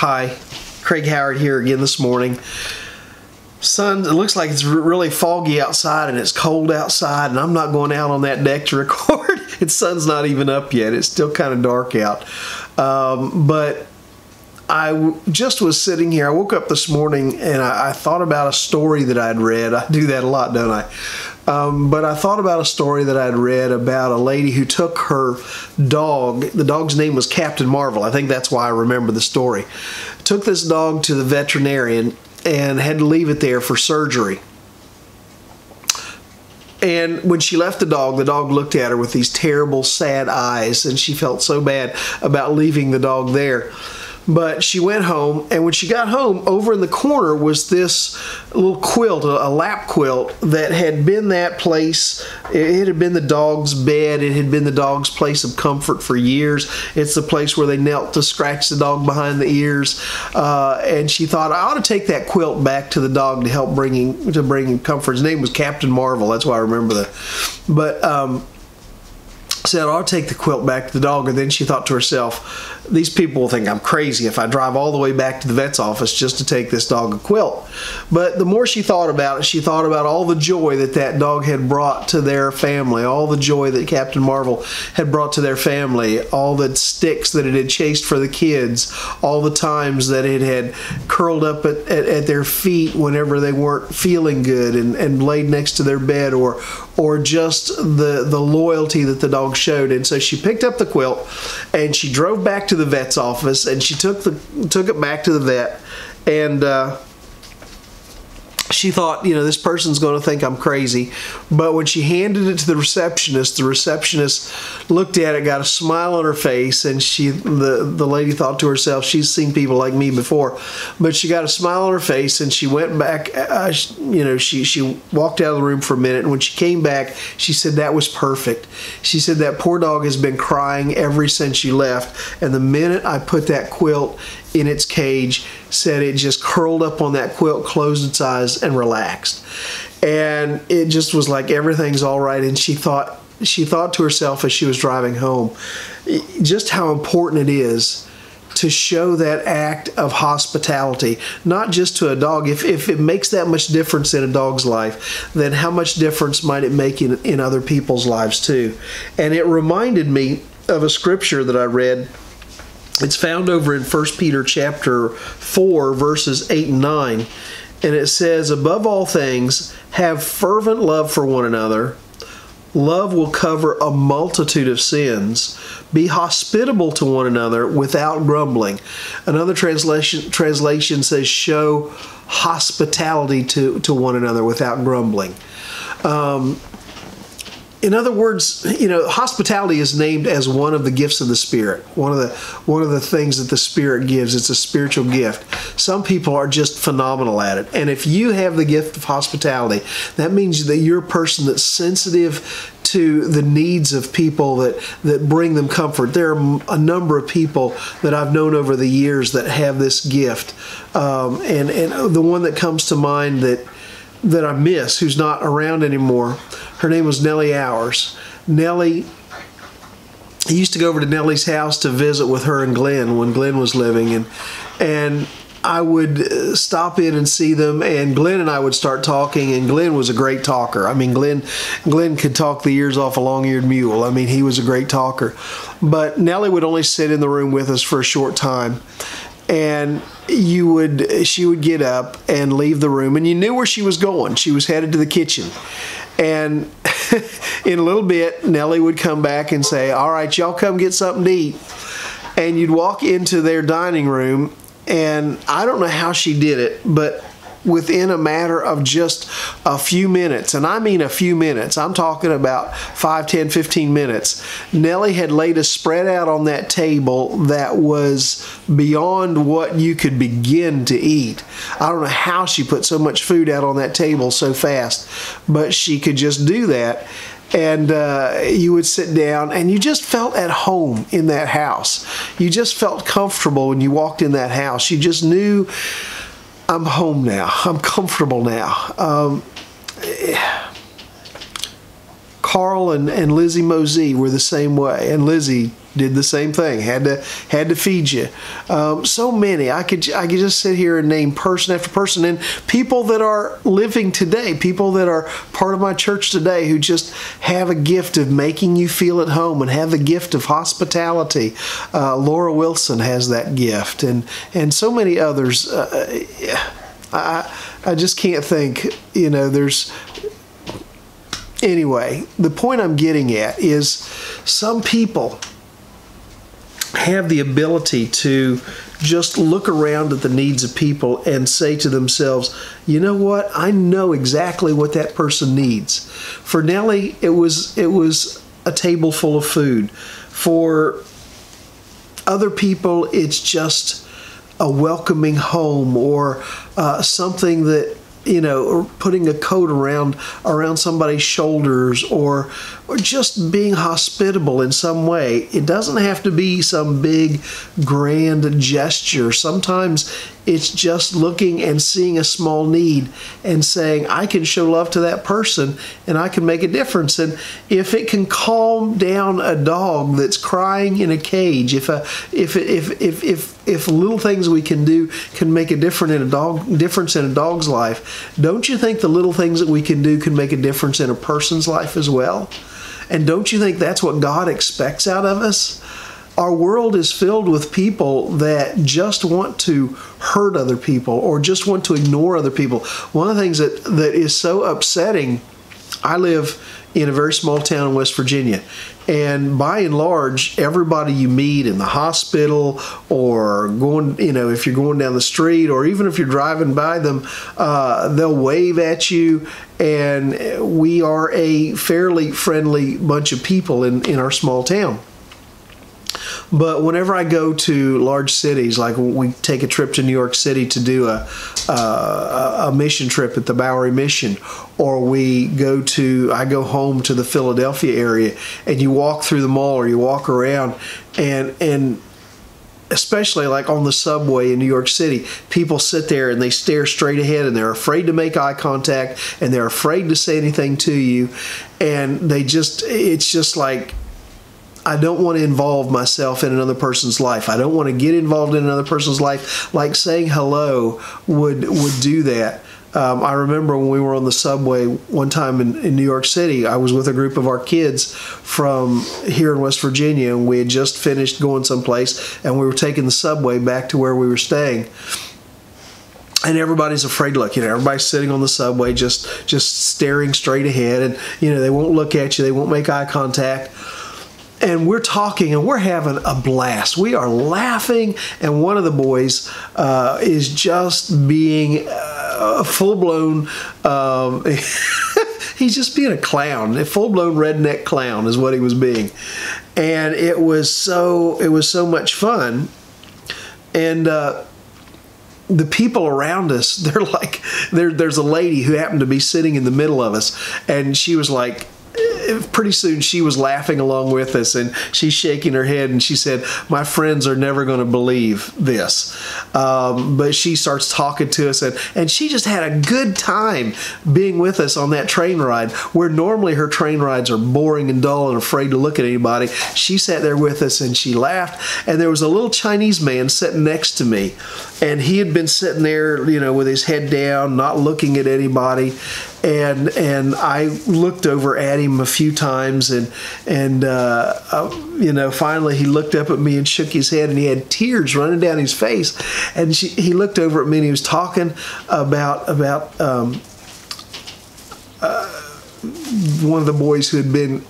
Hi, Craig Howard here again this morning. It looks like it's really foggy outside and it's cold outside, and I'm not going out on that deck to record. The sun's not even up yet. It's still kind of dark out. But I just was sitting here. I woke up this morning and I thought about a story that I'd read. I do that a lot, don't I? But I thought about a story that I'd read about a lady who took her dog. The dog's name was Captain Marvel. I think that's why I remember the story. Took this dog to the veterinarian and had to leave it there for surgery. And when she left the dog looked at her with these terrible, sad eyes, and she felt so bad about leaving the dog there. But she went home, and when she got home, over in the corner was this little quilt, a lap quilt that had been that place. It had been the dog's bed. It had been the dog's place of comfort for years. It's the place where they knelt to scratch the dog behind the ears. And she thought, I ought to take that quilt back to the dog to help bring him comfort. His name was Captain Marvel. That's why I remember that. But said, I'll take the quilt back to the dog. And then she thought to herself, these people will think I'm crazy if I drive all the way back to the vet's office just to take this dog a quilt. But the more she thought about it, she thought about all the joy that that dog had brought to their family, all the joy that Captain Marvel had brought to their family, all the sticks that it had chased for the kids, all the times that it had curled up at their feet whenever they weren't feeling good and laid next to their bed, or just the loyalty that the dog showed. And so she picked up the quilt and she drove back to the vet's office, and she took it back to the vet, and she thought, you know, this person's going to think I'm crazy. But when she handed it to the receptionist looked at it, got a smile on her face, and the lady thought to herself, she's seen people like me before. But she got a smile on her face, and she went back, she walked out of the room for a minute, and when she came back, she said, that was perfect. She said, that poor dog has been crying ever since you left, and the minute I put that quilt in its cage, said it just curled up on that quilt, closed its eyes, and relaxed. And it just was like everything's all right. And she thought to herself as she was driving home, just how important it is to show that act of hospitality, not just to a dog. If it makes that much difference in a dog's life, then how much difference might it make in other people's lives too? And it reminded me of a scripture that I read. It's found over in 1 Peter chapter 4, verses 8 and 9. And it says, above all things, have fervent love for one another. Love will cover a multitude of sins. Be hospitable to one another without grumbling. Another translation says, show hospitality to one another without grumbling. In other words, you know, hospitality is named as one of the gifts of the Spirit. One of the things that the Spirit gives. It's a spiritual gift. Some people are just phenomenal at it. And if you have the gift of hospitality, that means that you're a person that's sensitive to the needs of people that bring them comfort. There are a number of people that I've known over the years that have this gift. And the one that comes to mind that I miss, who's not around anymore, her name was Nellie Hours. Nellie, I used to go over to Nellie's house to visit with her and Glenn when Glenn was living, and I would stop in and see them, and Glenn and I would start talking, and Glenn was a great talker. I mean, Glenn could talk the ears off a long-eared mule. I mean, he was a great talker. But Nellie would only sit in the room with us for a short time. And she would get up and leave the room, and you knew where she was going. She was headed to the kitchen. And in a little bit, Nellie would come back and say, all right, y'all come get something to eat. And you'd walk into their dining room, and I don't know how she did it, but within a matter of just a few minutes, and I mean a few minutes, I'm talking about 5, 10, 15 minutes, Nellie had laid a spread out on that table that was beyond what you could begin to eat. I don't know how she put so much food out on that table so fast, but she could just do that. And you would sit down, and you just felt at home in that house. You just felt comfortable when you walked in that house. You just knew, I'm home now. I'm comfortable now. Carl and Lizzie Mosey were the same way, and Lizzie did the same thing. Had to feed you. So many. I could just sit here and name person after person, and people that are living today, people that are part of my church today, who just have a gift of making you feel at home and have the gift of hospitality. Laura Wilson has that gift, and so many others. I just can't think. There's. Anyway, the point I'm getting at is some people have the ability to just look around at the needs of people and say to themselves, you know what? I know exactly what that person needs. For Nellie, it was a table full of food. For other people, it's just a welcoming home, or something that, or putting a coat around somebody's shoulders, or just being hospitable in some way. It doesn't have to be some big grand gesture. Sometimes it's just looking and seeing a small need and saying, I can show love to that person and I can make a difference. And if it can calm down a dog that's crying in a cage, if little things we can do can make a difference in a dog's life, don't you think the little things that we can do can make a difference in a person's life as well? And don't you think that's what God expects out of us? Our world is filled with people that just want to hurt other people or just want to ignore other people. One of the things that is so upsetting, I live in a very small town in West Virginia, and by and large, everybody you meet in the hospital or going, if you're going down the street, or even if you're driving by them, they'll wave at you. And we are a fairly friendly bunch of people in our small town. But whenever I go to large cities, like we take a trip to New York City to do a mission trip at the Bowery Mission, or I go home to the Philadelphia area, and you walk through the mall or you walk around, and especially like on the subway in New York City, people sit there and they stare straight ahead, and they're afraid to make eye contact, and they're afraid to say anything to you, and it's just like, I don't want to involve myself in another person's life. I don't want to get involved in another person's life. Like saying hello would do that. I remember when we were on the subway one time in New York City, I was with a group of our kids from here in West Virginia, and we had just finished going someplace, and we were taking the subway back to where we were staying. And everybody's afraid to look. Everybody's sitting on the subway just staring straight ahead, and they won't look at you, they won't make eye contact. And we're talking and we're having a blast. We are laughing, and one of the boys is just being full-blown, he's just being a clown. A full-blown redneck clown is what he was being. And it was so much fun. And the people around us, they're like, there's a lady who happened to be sitting in the middle of us, and she was like, pretty soon she was laughing along with us, and she's shaking her head, and she said, my friends are never going to believe this. But she starts talking to us, and she just had a good time being with us on that train ride, where normally her train rides are boring and dull and afraid to look at anybody. She sat there with us and she laughed, and there was a little Chinese man sitting next to me, and he had been sitting there, with his head down, not looking at anybody. And I looked over at him a few times, and finally he looked up at me and shook his head, and he had tears running down his face. And he looked over at me, and he was talking about one of the boys who had been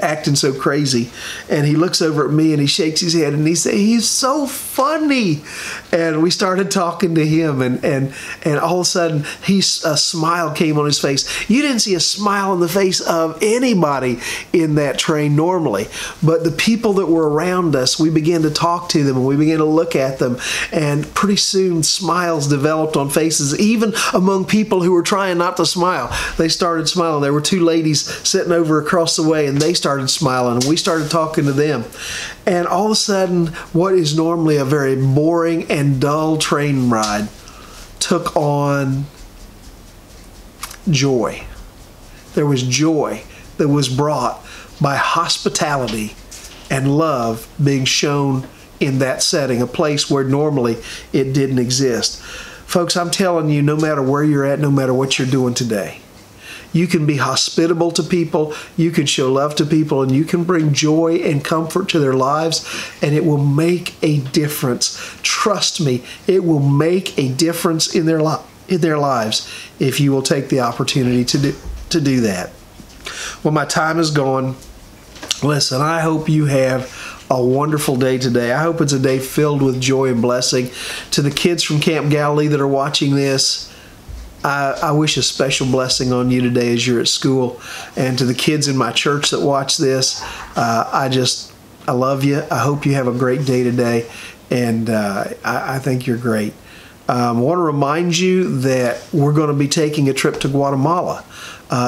acting so crazy, and he looks over at me and he shakes his head and he says, he's so funny. And we started talking to him, and all of a sudden a smile came on his face. You didn't see a smile on the face of anybody in that train normally, but the people that were around us, we began to talk to them and we began to look at them, and pretty soon smiles developed on faces, even among people who were trying not to smile. They started smiling. There were two ladies sitting over across the way, and they started smiling, and we started talking to them. And all of a sudden, what is normally a very boring and dull train ride took on joy. There was joy. that was brought by hospitality and love being shown in that setting, a place where normally it didn't exist. Folks, I'm telling you, no matter where you're at, no matter what you're doing today, you can be hospitable to people, you can show love to people, and you can bring joy and comfort to their lives, and it will make a difference. Trust me, it will make a difference in their lives if you will take the opportunity to do that. Well, my time is gone. Listen, I hope you have a wonderful day today. I hope it's a day filled with joy and blessing. To the kids from Camp Galilee that are watching this, I wish a special blessing on you today as you're at school. And to the kids in my church that watch this, I love you. I hope you have a great day today. And I think you're great. I want to remind you that we're going to be taking a trip to Guatemala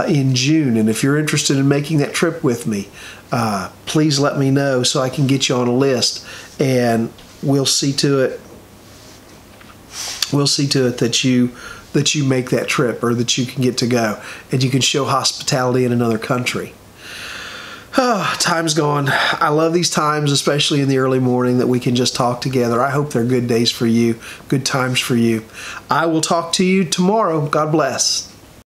in June. And if you're interested in making that trip with me, please let me know so I can get you on a list. And we'll see to it that you make that trip, or that you can get to go and you can show hospitality in another country. Oh, time's gone. I love these times, especially in the early morning, that we can just talk together. I hope they're good days for you, good times for you. I will talk to you tomorrow. God bless.